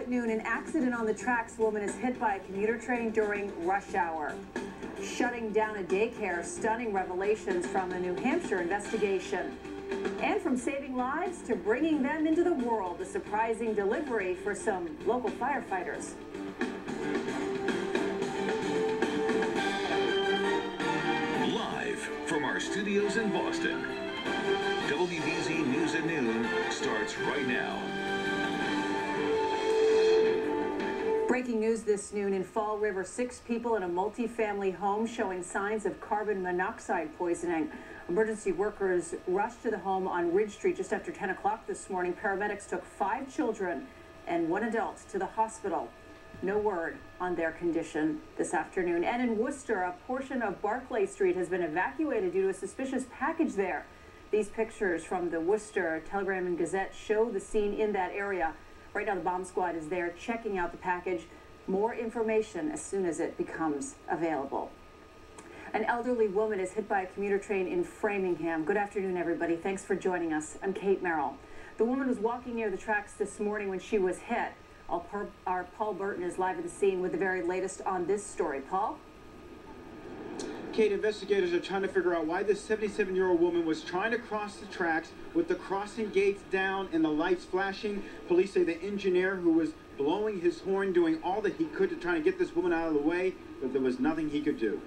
at noon, an accident on the tracks. A woman is hit by a commuter train during rush hour. Shutting down a daycare, stunning revelations from a New Hampshire investigation. And from saving lives to bringing them into the world, a surprising delivery for some local firefighters. Live from our studios in Boston, WBZ News at Noon starts right now. Breaking news this noon in Fall River, 6 people in a multi-family home showing signs of carbon monoxide poisoning. Emergency workers rushed to the home on Ridge Street just after 10 o'clock this morning. Paramedics took 5 children and 1 adult to the hospital. No word on their condition this afternoon. And in Worcester, a portion of Barclay Street has been evacuated due to a suspicious package there. These pictures from the Worcester Telegram and Gazette show the scene in that area. Right now, the bomb squad is there checking out the package. More information as soon as it becomes available. An elderly woman is hit by a commuter train in Framingham. Good afternoon, everybody. Thanks for joining us. I'm Kate Merrill. The woman was walking near the tracks this morning when she was hit. Our Paul Burton is live at the scene with the very latest on this story. Paul? Kate, investigators are trying to figure out why this 77-year-old woman was trying to cross the tracks with the crossing gates down and the lights flashing. Police say the engineer, who was blowing his horn, doing all that he could to try to get this woman out of the way, but there was nothing he could do.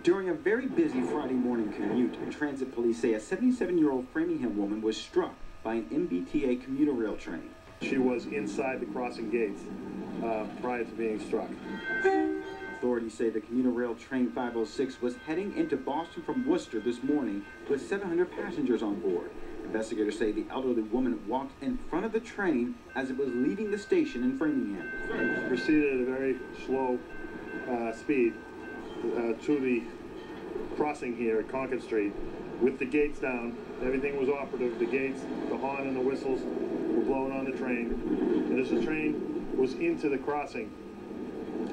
During a very busy Friday morning commute, transit police say a 77-year-old Framingham woman was struck by an MBTA commuter rail train. She was inside the crossing gates prior to being struck. Authorities say the commuter rail train 506 was heading into Boston from Worcester this morning with 700 passengers on board. Investigators say the elderly woman walked in front of the train as it was leaving the station in Framingham. Proceeded at a very slow speed to the crossing here at Concord Street with the gates down. Everything was operative. The gates, the horn and the whistles were blowing on the train. And as the train was into the crossing,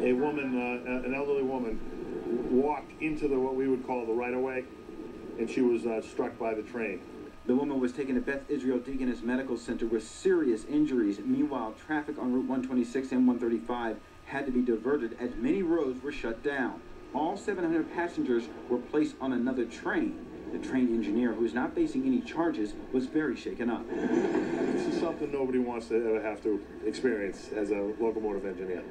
a woman, an elderly woman, walked into what we would call the right-of-way, and she was struck by the train. The woman was taken to Beth Israel Deaconess Medical Center with serious injuries. Meanwhile, traffic on Route 126 and 135 had to be diverted as many roads were shut down. All 700 passengers were placed on another train. The train engineer, who is not facing any charges, was very shaken up. This is something nobody wants to ever have to experience as a locomotive engineer.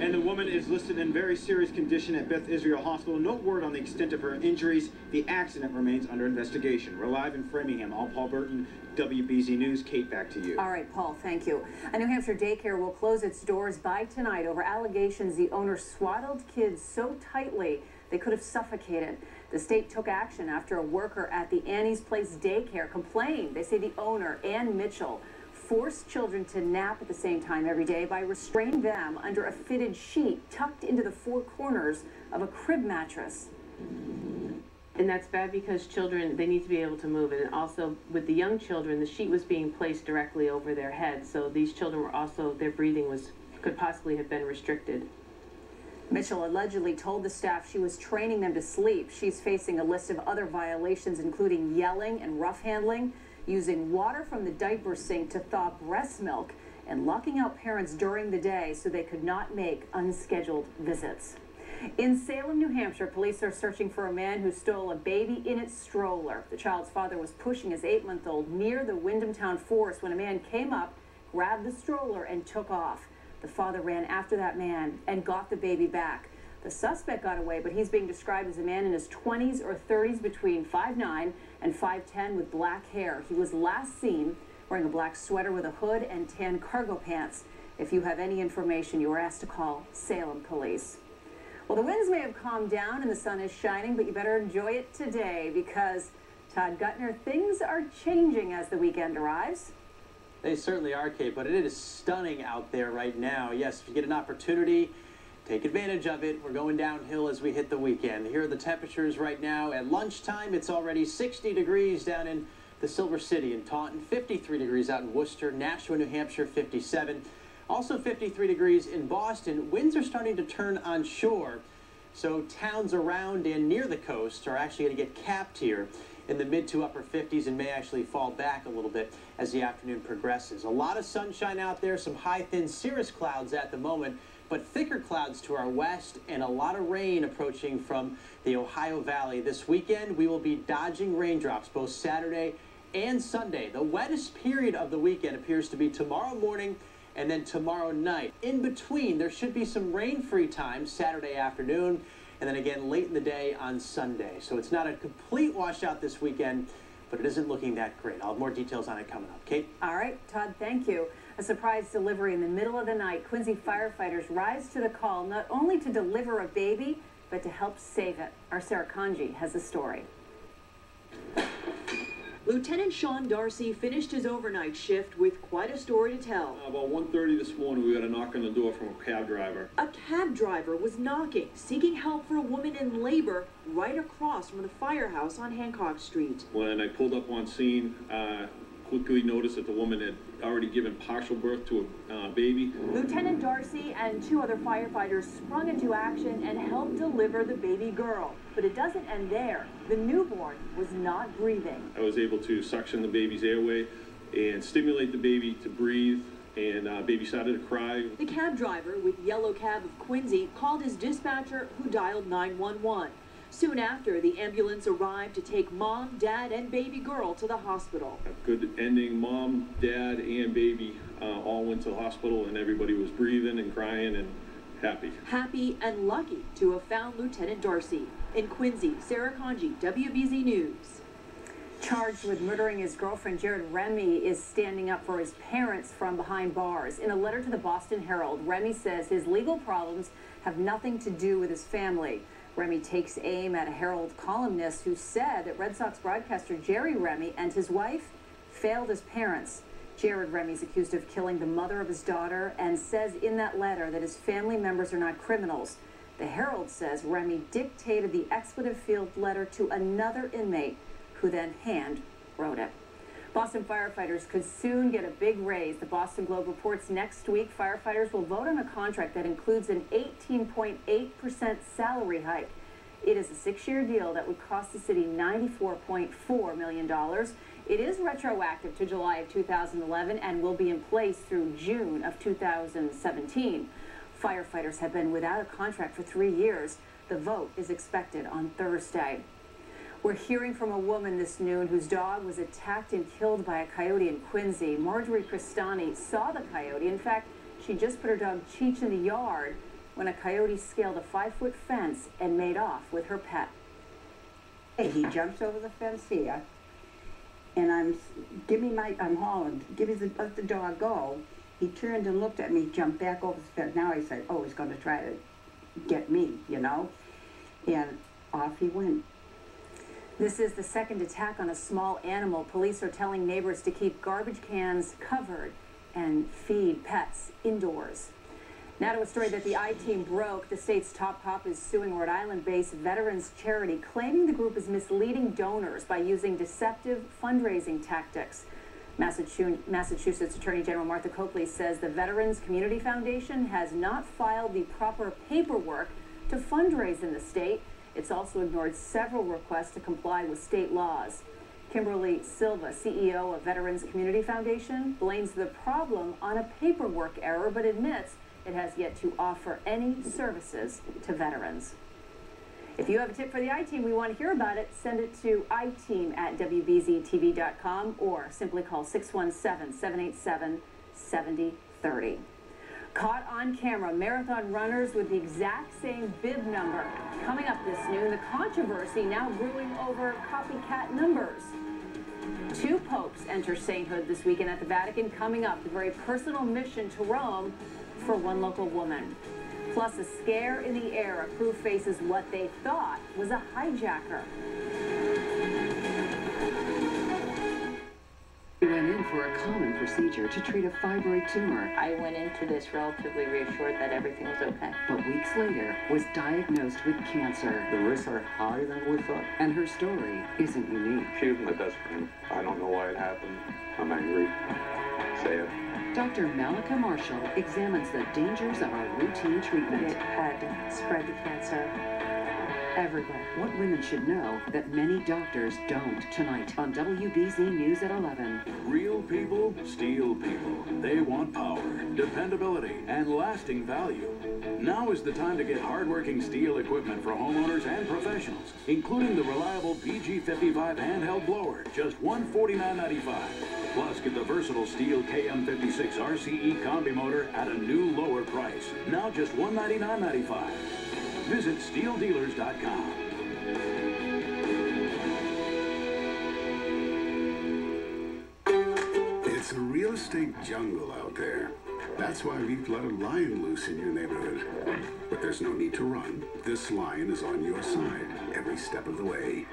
And the woman is listed in very serious condition at Beth Israel Hospital. No word on the extent of her injuries. The accident remains under investigation. We're live in Framingham. I'm Paul Burton, WBZ News. Kate, back to you. All right, Paul, thank you. A New Hampshire daycare will close its doors by tonight over allegations the owner swaddled kids so tightly they could have suffocated. The state took action after a worker at the Annie's Place daycare complained. They say the owner, Ann Mitchell, forced children to nap at the same time every day by restraining them under a fitted sheet tucked into the 4 corners of a crib mattress. And that's bad because children, they need to be able to move. And also with the young children, the sheet was being placed directly over their heads. So these children were also, their breathing could possibly have been restricted. Mitchell allegedly told the staff she was training them to sleep. She's facing a list of other violations, including yelling and rough handling, using water from the diaper sink to thaw breast milk, and locking out parents during the day so they could not make unscheduled visits. In Salem, New Hampshire, police are searching for a man who stole a baby in its stroller. The child's father was pushing his 8-month-old near the Wyndhamtown Forest when a man came up, grabbed the stroller, and took off. The father ran after that man and got the baby back. The suspect got away, but he's being described as a man in his 20s or 30s, between 5'9" and 5'10", with black hair. He was last seen wearing a black sweater with a hood and tan cargo pants. If you have any information, you are asked to call Salem Police. Well, the winds may have calmed down and the sun is shining, but you better enjoy it today because, Todd Gutner, things are changing as the weekend arrives. They certainly are, Kate, but it is stunning out there right now. Yes, if you get an opportunity, take advantage of it. We're going downhill as we hit the weekend. Here are the temperatures right now. At lunchtime, it's already 60 degrees down in the Silver City and Taunton, 53 degrees out in Worcester, Nashua, New Hampshire, 57. Also 53 degrees in Boston. Winds are starting to turn on shore. So towns around and near the coast are actually going to get capped here in the mid to upper 50s and may actually fall back a little bit as the afternoon progresses. A lot of sunshine out there, some high thin cirrus clouds at the moment, but thicker clouds to our west and a lot of rain approaching from the Ohio Valley. This weekend we will be dodging raindrops both Saturday and Sunday. The wettest period of the weekend appears to be tomorrow morning and then tomorrow night. In between, there should be some rain-free time Saturday afternoon and then again late in the day on Sunday. So it's not a complete washout this weekend, but it isn't looking that great. I'll have more details on it coming up. Kate? All right, Todd, thank you. A surprise delivery in the middle of the night. Quincy firefighters rise to the call not only to deliver a baby, but to help save it. Our Sarah Kanji has the story. Lieutenant Sean Darcy finished his overnight shift with quite a story to tell. About 1:30 this morning, we got a knock on the door from a cab driver. A cab driver was knocking, seeking help for a woman in labor right across from the firehouse on Hancock Street. When I pulled up on scene, quickly noticed that the woman had already given partial birth to a baby. Lieutenant Darcy and two other firefighters sprung into action and helped deliver the baby girl. But it doesn't end there. The newborn was not breathing. I was able to suction the baby's airway and stimulate the baby to breathe, and baby started to cry. The cab driver with Yellow Cab of Quincy called his dispatcher, who dialed 911. Soon after, the ambulance arrived to take mom, dad, and baby girl to the hospital. A good ending. Mom, dad, and baby all went to the hospital, and everybody was breathing and crying and happy. Happy and lucky to have found Lieutenant Darcy. In Quincy, Sarah Kanji, WBZ News. Charged with murdering his girlfriend, Jared Remy is standing up for his parents from behind bars. In a letter to the Boston Herald, Remy says his legal problems have nothing to do with his family. Remy takes aim at a Herald columnist who said that Red Sox broadcaster Jerry Remy and his wife failed as parents. Jared Remy is accused of killing the mother of his daughter and says in that letter that his family members are not criminals. The Herald says Remy dictated the expletive-filled letter to another inmate who then hand-wrote it. Boston firefighters could soon get a big raise. The Boston Globe reports next week firefighters will vote on a contract that includes an 18.8% salary hike. It is a 6-year deal that would cost the city $94.4 million. It is retroactive to July of 2011 and will be in place through June of 2017. Firefighters have been without a contract for 3 years. The vote is expected on Thursday. We're hearing from a woman this noon whose dog was attacked and killed by a coyote in Quincy. Marjorie Cristani saw the coyote. In fact, she just put her dog Cheech in the yard when a coyote scaled a 5-foot fence and made off with her pet. He jumps over the fence here, and I'm hauling, let the dog go. He turned and looked at me, jumped back over the fence. Now I said, oh, he's going to try to get me, you know, and off he went. This is the second attack on a small animal. Police are telling neighbors to keep garbage cans covered and feed pets indoors. Now to a story that the I-Team broke. The state's top cop is suing Rhode Island-based Veterans Charity, claiming the group is misleading donors by using deceptive fundraising tactics. Massachusetts Attorney General Martha Coakley says the Veterans Community Foundation has not filed the proper paperwork to fundraise in the state. It's also ignored several requests to comply with state laws. Kimberly Silva, CEO of Veterans Community Foundation, blames the problem on a paperwork error, but admits it has yet to offer any services to veterans. If you have a tip for the I-Team, we want to hear about it. Send it to iteam@WBZ-TV.com or simply call 617-787-7030. Caught on camera, marathon runners with the exact same bib number. Coming up this noon, the controversy now brewing over copycat numbers. 2 popes enter sainthood this weekend at the Vatican. Coming up, the very personal mission to Rome for one local woman. Plus, a scare in the air. A crew faces what they thought was a hijacker. We went in for a common procedure to treat a fibroid tumor. I went into this relatively reassured that everything was okay. But weeks later, was diagnosed with cancer. The risks are higher than we thought. And her story isn't unique. She was my best friend. I don't know why it happened. I'm angry. Sad. Dr. Malika Marshall examines the dangers of our routine treatment. It had spread the cancer everywhere. What women should know that many doctors don't, tonight on WBZ News at 11. Real people, steel people. They want power, dependability, and lasting value. Now is the time to get hardworking steel equipment for homeowners and professionals, including the reliable PG55 handheld blower, just $149.95. Plus, get the versatile steel KM56 RCE combi motor at a new lower price. Now just $199.95. Visit steeldealers.com. It's a real estate jungle out there. That's why we've let a lion loose in your neighborhood. But there's no need to run. This lion is on your side every step of the way.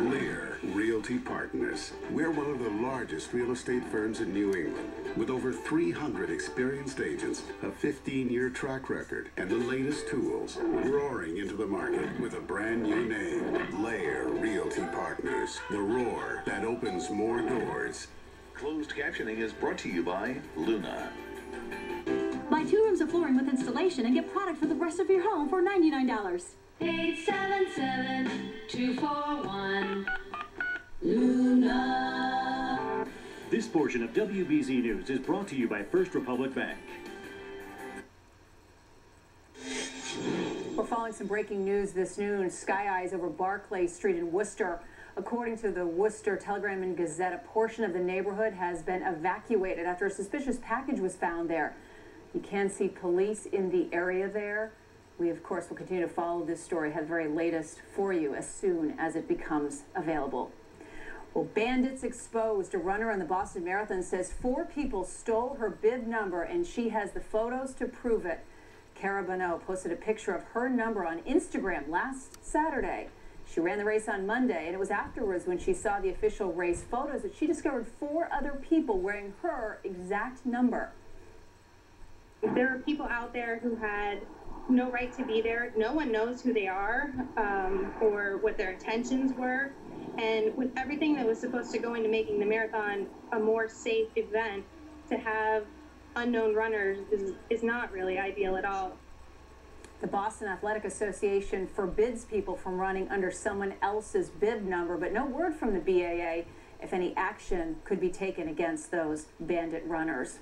Lear Realty Partners. We're one of the largest real estate firms in New England, with over 300 experienced agents, a 15-year track record, and the latest tools, roaring into the market with a brand new name. Lear Realty Partners. The roar that opens more doors. Closed captioning is brought to you by Luna. Buy 2 rooms of flooring with installation and get product for the rest of your home for $99. 877-241 Luna. This portion of WBZ News is brought to you by First Republic Bank. We're following some breaking news this noon. Sky eyes over Barclay Street in Worcester. According to the Worcester Telegram and Gazette, a portion of the neighborhood has been evacuated after a suspicious package was found there. You can see police in the area there. We, of course, will continue to follow this story, have the very latest for you as soon as it becomes available. Well, bandits exposed. A runner on the Boston Marathon says 4 people stole her bib number, and she has the photos to prove it. Cara Bonneau posted a picture of her number on Instagram last Saturday. She ran the race on Monday, and it was afterwards when she saw the official race photos that she discovered 4 other people wearing her exact number. There are people out there who had no right to be there. No one knows who they are or what their intentions were. And with everything that was supposed to go into making the marathon a more safe event, to have unknown runners is not really ideal at all. The Boston Athletic Association forbids people from running under someone else's bib number, but no word from the BAA if any action could be taken against those bandit runners.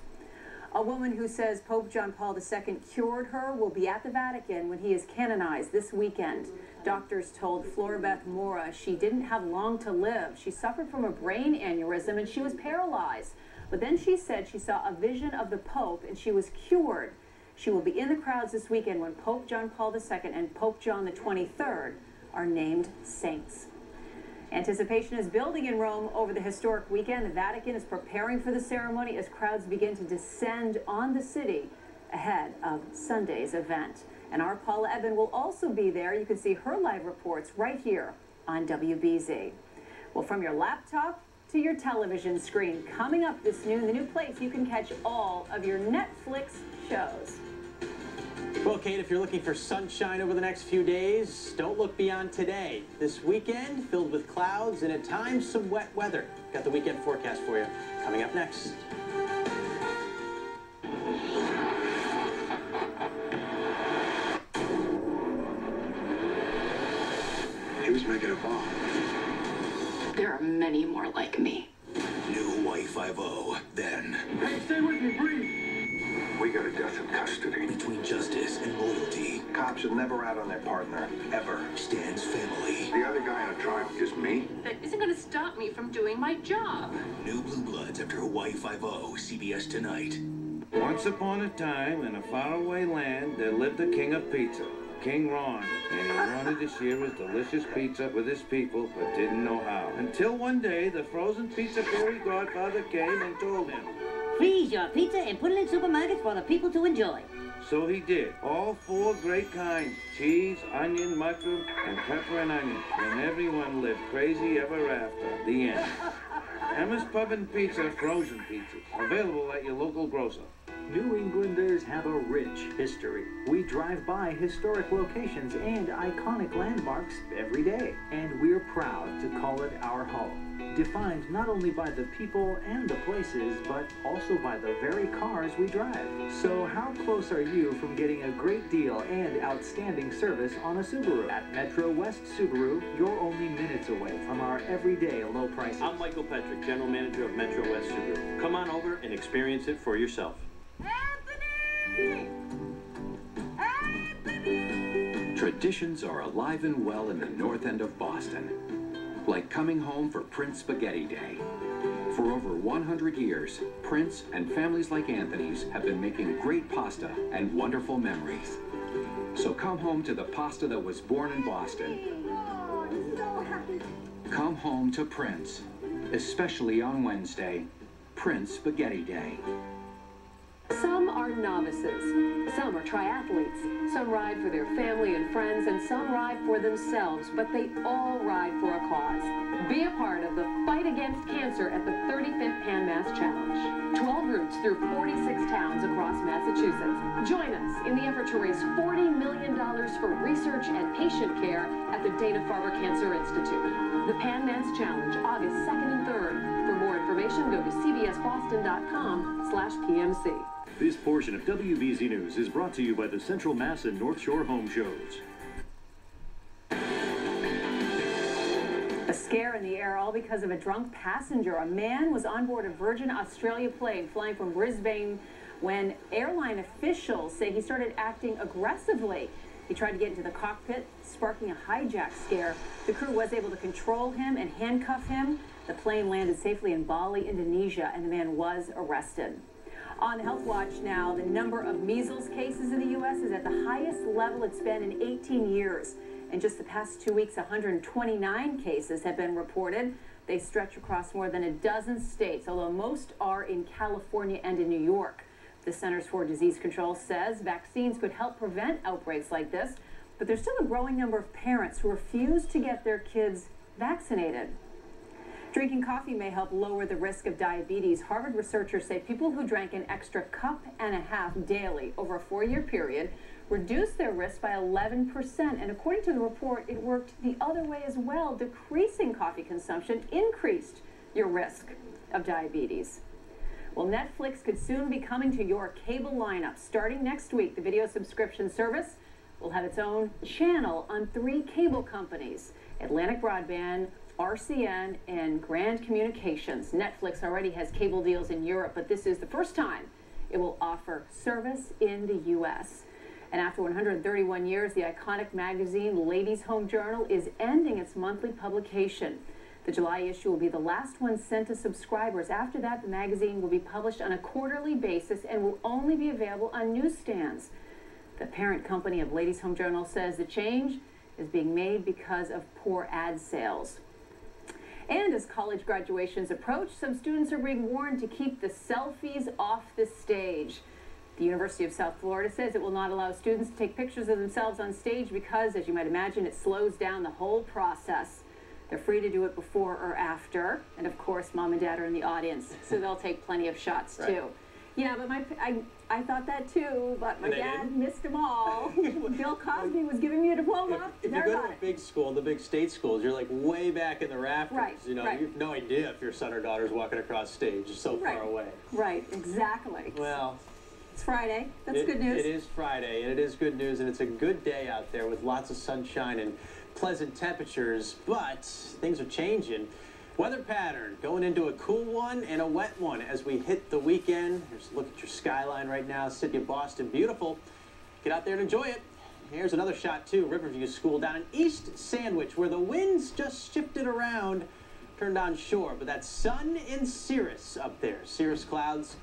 A woman who says Pope John Paul II cured her will be at the Vatican when he is canonized this weekend. Doctors told Florbeth Mora she didn't have long to live. She suffered from a brain aneurysm and she was paralyzed. But then she said she saw a vision of the Pope and she was cured. She will be in the crowds this weekend when Pope John Paul II and Pope John XXIII are named saints. Anticipation is building in Rome over the historic weekend. The Vatican is preparing for the ceremony as crowds begin to descend on the city ahead of Sunday's event. And our Paula Eben will also be there. You can see her live reports right here on WBZ. Well, from your laptop to your television screen, coming up this noon, the new place you can catch all of your Netflix shows. Well, Kate, if you're looking for sunshine over the next few days, don't look beyond today. This weekend, filled with clouds and at times some wet weather. Got the weekend forecast for you coming up next. He was making a bomb. There are many more like me. New Hawaii 5-0, then. Hey, stay with me, breathe. We got a death in custody. Between justice and loyalty. Cops should never rat on their partner, ever. Stands family. The other guy on a trial is me. That isn't going to stop me from doing my job. New Blue Bloods after Hawaii 5-0, CBS tonight. Once upon a time, in a faraway land, there lived a king of pizza, King Ron, and he wanted to share his delicious pizza with his people, but didn't know how. Until one day, the frozen pizza fairy godfather came and told him, "Freeze your pizza and put it in supermarkets for the people to enjoy." So he did. All 4 great kinds, cheese, onion, mushroom, and pepper and onion. And everyone lived crazy ever after. The end. Emma's Pub and Pizza, frozen pizzas. Available at your local grocer. New Englanders have a rich history. We drive by historic locations and iconic landmarks every day, and we're proud to call it our home. Defined not only by the people and the places, but also by the very cars we drive. So how close are you from getting a great deal and outstanding service on a Subaru? At Metro West Subaru, you're only minutes away from our everyday low prices. I'm Michael Petrick, General Manager of Metro West Subaru. Come on over and experience it for yourself. Traditions are alive and well in the north end of Boston, like coming home for Prince Spaghetti Day. For over 100 years, Prince and families like Anthony's have been making great pasta and wonderful memories. So come home to the pasta that was born in Boston. Come home to Prince, especially on Wednesday, Prince Spaghetti Day. Some are novices, some are triathletes, some ride for their family and friends, and some ride for themselves, but they all ride for a cause. Be a part of the fight against cancer at the 35th Pan Mass Challenge. 12 routes through 46 towns across Massachusetts. Join us in the effort to raise $40 million for research and patient care at the Dana-Farber Cancer Institute. The Pan Mass Challenge, August 2nd and 3rd. For more information, go to cbsboston.com/PMC. This portion of WBZ News is brought to you by the Central Mass and North Shore Home Shows. A scare in the air, all because of a drunk passenger. A man was on board a Virgin Australia plane flying from Brisbane when airline officials say he started acting aggressively. He tried to get into the cockpit, sparking a hijack scare. The crew was able to control him and handcuff him. The plane landed safely in Bali, Indonesia, and the man was arrested. On Health Watch now, the number of measles cases in the U.S. is at the highest level it's been in 18 years. In just the past 2 weeks, 129 cases have been reported. They stretch across more than a dozen states, although most are in California and in New York. The Centers for Disease Control says vaccines could help prevent outbreaks like this, but there's still a growing number of parents who refuse to get their kids vaccinated. Drinking coffee may help lower the risk of diabetes. Harvard researchers say people who drank an extra cup and a half daily over a 4-year period reduced their risk by 11%. And according to the report, it worked the other way as well. Decreasing coffee consumption increased your risk of diabetes. Well, Netflix could soon be coming to your cable lineup. Starting next week, the video subscription service will have its own channel on 3 cable companies: Atlantic Broadband, RCN, and Grand Communications. Netflix already has cable deals in Europe, but this is the first time it will offer service in the U.S. And after 131 years, the iconic magazine Ladies' Home Journal is ending its monthly publication. The July issue will be the last one sent to subscribers. After that, the magazine will be published on a quarterly basis and will only be available on newsstands. The parent company of Ladies' Home Journal says the change is being made because of poor ad sales. And as college graduations approach, some students are being warned to keep the selfies off the stage. The University of South Florida says it will not allow students to take pictures of themselves on stage because, as you might imagine, it slows down the whole process. They're free to do it before or after. And of course, mom and dad are in the audience, so they'll take plenty of shots too. Yeah, but I thought that too, but my dad missed them all. Bill Cosby was giving me a diploma. If you go to a big school, the big state schools, you're like way back in the rafters. Right, you know, you have no idea if your son or daughter's walking across stage. It's so far away. Right, exactly. Well, it's Friday. That's good news. It is Friday, and it is good news, and it's a good day out there with lots of sunshine and pleasant temperatures, but things are changing. Weather pattern going into a cool one and a wet one as we hit the weekend. Just look at your skyline right now, city of Boston, beautiful. Get out there and enjoy it. Here's another shot too, Riverview School down in East Sandwich, where the winds just shifted around, turned on shore, but that sun in cirrus up there. Cirrus clouds,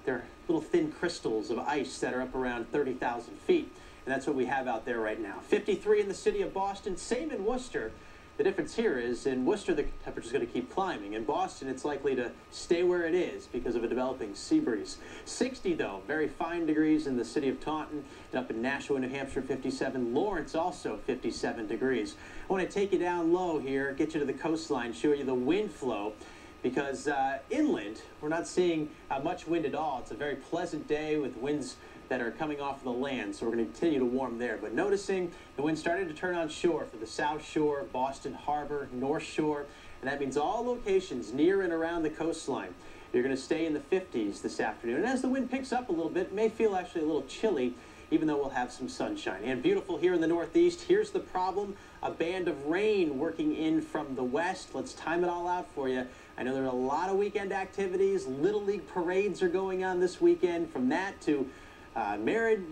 they're little thin crystals of ice that are up around 30,000 feet, and that's what we have out there right now. 53 in the city of Boston, same in Worcester. The difference here is in Worcester, the temperature is going to keep climbing. In Boston, it's likely to stay where it is because of a developing sea breeze. 60, though, very fine degrees in the city of Taunton. And up in Nashua, New Hampshire, 57. Lawrence, also 57 degrees. I want to take you down low here, get you to the coastline, show you the wind flow. because inland, we're not seeing much wind at all. It's a very pleasant day with winds that are coming off the land, so we're going to continue to warm there. But noticing the wind started to turn on shore for the South Shore, Boston Harbor, North Shore, and that means all locations near and around the coastline. You're going to stay in the 50s this afternoon. And as the wind picks up a little bit, it may feel actually a little chilly, even though we'll have some sunshine. And beautiful here in the Northeast. Here's the problem. A band of rain working in from the west. Let's time it all out for you. I know there are a lot of weekend activities. Little League parades are going on this weekend. From that to married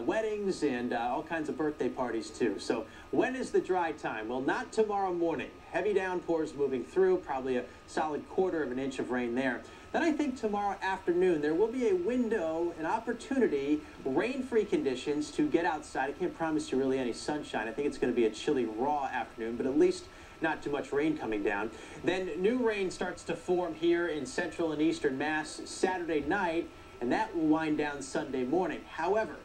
weddings and all kinds of birthday parties too. So when is the dry time? Well, not tomorrow morning. Heavy downpours moving through, probably a solid 1/4 inch of rain there. Then I think tomorrow afternoon there will be a window, an opportunity, rain-free conditions to get outside. I can't promise you really any sunshine. I think it's going to be a chilly, raw afternoon, but at least not too much rain coming down. Then new rain starts to form here in central and eastern Mass Saturday night, and that will wind down Sunday morning. However,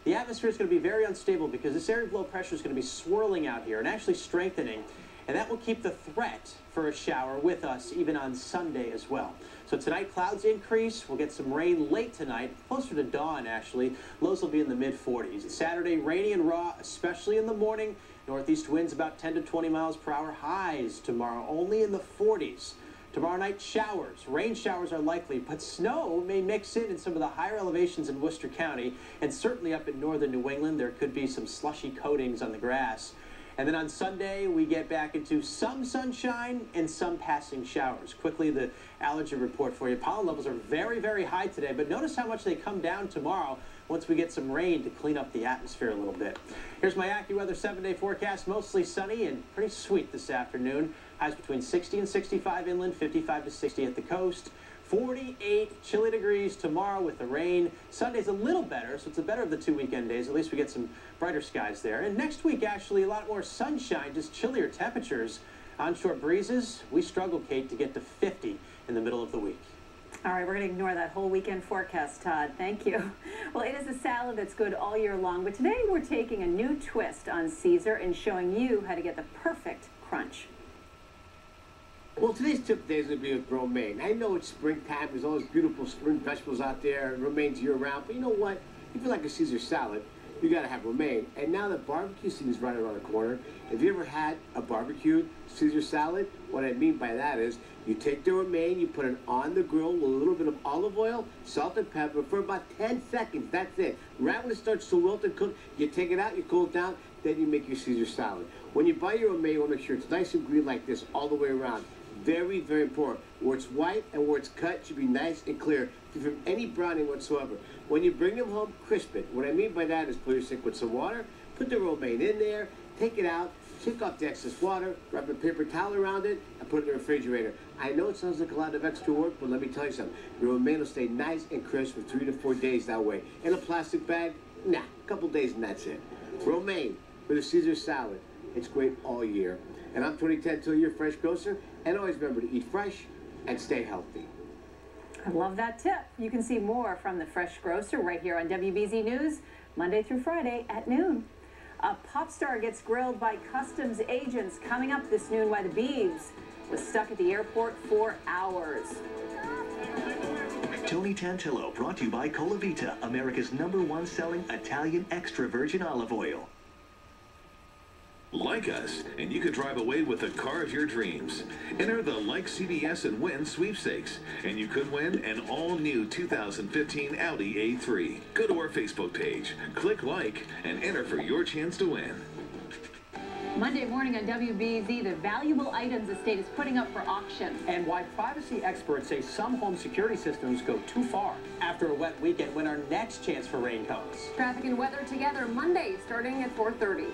the atmosphere is going to be very unstable because this area of low pressure is going to be swirling out here and actually strengthening, and that will keep the threat for a shower with us even on Sunday as well. So tonight, clouds increase. We'll get some rain late tonight, closer to dawn actually. Lows will be in the mid-40s. Saturday, rainy and raw, especially in the morning. Northeast winds about 10 to 20 miles per hour. Highs tomorrow only in the 40s. Tomorrow night, showers. Rain showers are likely, but snow may mix in some of the higher elevations in Worcester County, and certainly up in northern New England, there could be some slushy coatings on the grass. And then on Sunday, we get back into some sunshine and some passing showers. Quickly, the allergy report for you. Pollen levels are very, very high today, but notice how much they come down tomorrow once we get some rain to clean up the atmosphere a little bit. Here's my AccuWeather 7-day forecast. Mostly sunny and pretty sweet this afternoon. Highs between 60 and 65 inland, 55 to 60 at the coast. 48 chilly degrees tomorrow with the rain. Sunday's a little better, so it's the better of the 2 weekend days. At least we get some brighter skies there. And next week, actually, a lot more sunshine, just chillier temperatures. Onshore breezes, we struggle, Kate, to get to 50 in the middle of the week. All right, we're going to ignore that whole weekend forecast, Todd. Thank you. Well, it is a salad that's good all year long, but today we're taking a new twist on Caesar and showing you how to get the perfect crunch. Well, today's tip day is going to be with romaine. I know it's springtime. There's all those beautiful spring vegetables out there. Romaine's year-round. But you know what? If you like a Caesar salad, you got to have romaine. And now that barbecue season is right around the corner, have you ever had a barbecued Caesar salad? What I mean by that is you take the romaine, you put it on the grill with a little bit of olive oil, salt and pepper for about 10 seconds. That's it. Right when it starts to wilt and cook, you take it out, you cool it down, then you make your Caesar salad. When you buy your romaine, you want to make sure it's nice and green like this all the way around. Very, very important. Where it's white and where it's cut should be nice and clear, free from any browning whatsoever. When you bring them home, crisp it. What I mean by that is put your sink with some water, put the romaine in there, take it out, shake off the excess water, wrap a paper towel around it, and put it in the refrigerator. I know it sounds like a lot of extra work, but let me tell you something. Your romaine will stay nice and crisp for 3 to 4 days that way. In a plastic bag, nah, a couple days and that's it. Romaine with a Caesar salad. It's great all year. And I'm 2010 2-year fresh grocer, and always remember to eat fresh and stay healthy. I love that tip. You can see more from the Fresh Grocer right here on WBZ News, Monday through Friday at noon. A pop star gets grilled by customs agents. Coming up this noon, why the Biebs was stuck at the airport for hours. Tony Tantillo, brought to you by Colavita, America's #1 selling Italian extra virgin olive oil. Like us, and you could drive away with the car of your dreams. Enter the Like CBS and Win sweepstakes, and you could win an all-new 2015 Audi A3. Go to our Facebook page, click like, and enter for your chance to win. Monday morning on WBZ, the valuable items the state is putting up for auction. And why privacy experts say some home security systems go too far. After a wet weekend, when our next chance for rain comes. Traffic and weather together Monday starting at 4:30.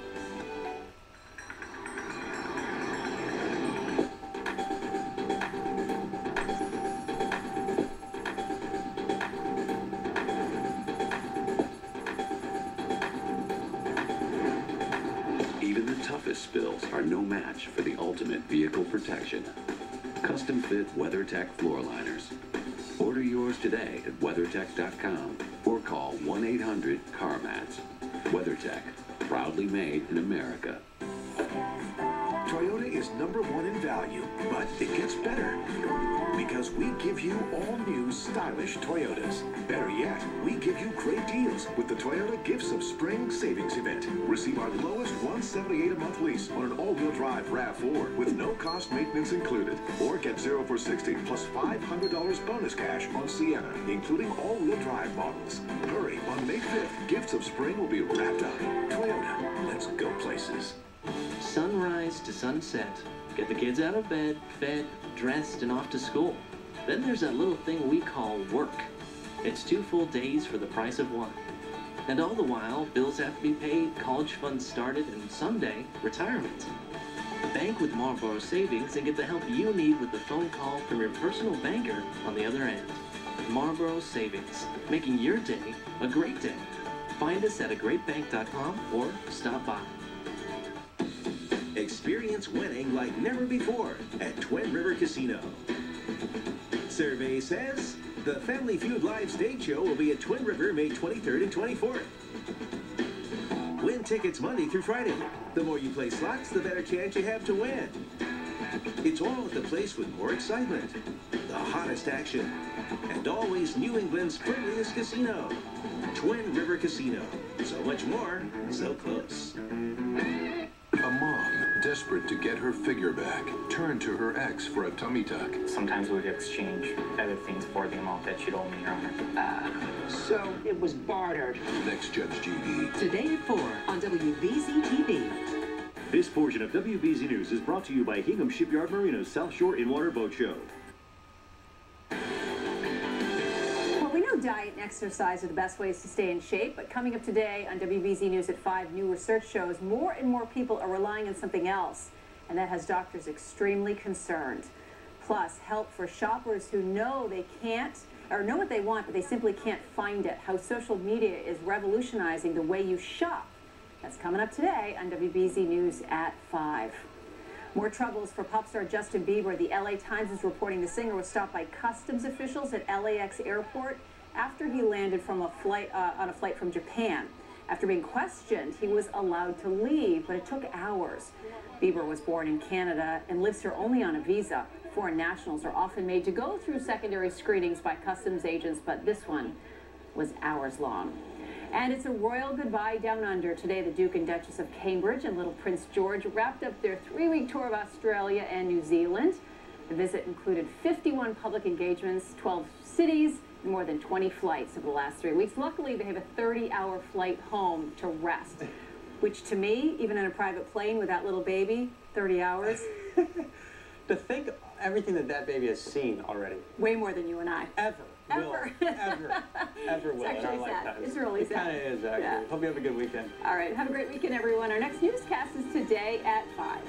Spills are no match for the ultimate vehicle protection. Custom fit WeatherTech floor liners. Order yours today at WeatherTech.com or call 1-800-CarMats. WeatherTech, proudly made in America. Toyota is #1 in value, but it gets better. Because we give you all new stylish Toyotas. Better yet, we give you great deals with the Toyota Gifts of Spring Savings Event. Receive our lowest $178 a month lease on an all-wheel drive RAV4 with no cost maintenance included. Or get 0 for 60 plus $500 bonus cash on Sienna, including all-wheel drive models. Hurry, on May 5th, Gifts of Spring will be wrapped up. Toyota, let's go places. Sunrise to sunset. Get the kids out of bed, fed, dressed, and off to school. Then there's that little thing we call work. It's 2 full days for the price of 1. And all the while, bills have to be paid, college funds started, and someday, retirement. Bank with Marlboro Savings and get the help you need with the phone call from your personal banker on the other end. Marlboro Savings, making your day a great day. Find us at agreatbank.com or stop by. Experience winning like never before at Twin River Casino. Survey says the Family Feud Live Stage Show will be at Twin River May 23rd and 24th. Win tickets Monday through Friday. The more you play slots, the better chance you have to win. It's all at the place with more excitement, the hottest action, and always New England's friendliest casino. Twin River Casino. So much more, so close. A mom, desperate to get her figure back, turned to her ex for a tummy tuck. Sometimes we'd exchange other things for the amount that she'd owe me, Your Honor. So it was bartered. Next Judge Judy. Today at 4 on WBZ-TV. This portion of WBZ News is brought to you by Hingham Shipyard Marina's South Shore In-Water Boat Show. Well, we know diet and exercise are the best ways to stay in shape, but coming up today on WBZ News at 5, new research shows more and more people are relying on something else, and that has doctors extremely concerned. Plus, help for shoppers who know they can't, or know what they want, but they simply can't find it. How social media is revolutionizing the way you shop. That's coming up today on WBZ News at 5. More troubles for pop star Justin Bieber. The LA Times is reporting the singer was stopped by customs officials at LAX airport after he landed from a flight on a flight from Japan. After being questioned, he was allowed to leave, but it took hours. Bieber was born in Canada and lives here only on a visa. Foreign nationals are often made to go through secondary screenings by customs agents, but this one was hours long. And it's a royal goodbye down under. Today, the Duke and Duchess of Cambridge and little Prince George wrapped up their 3-week tour of Australia and New Zealand. The visit included 51 public engagements, 12 cities, and more than 20 flights over the last 3 weeks. Luckily, they have a 30-hour flight home to rest, which to me, even in a private plane with that little baby, 30 hours. To think everything that baby has seen already. Way more than you and I. Ever will in our lifetime. It's really sad. It kind of is, actually. Yeah. Hope you have a good weekend. All right, have a great weekend, everyone. Our next newscast is today at 5.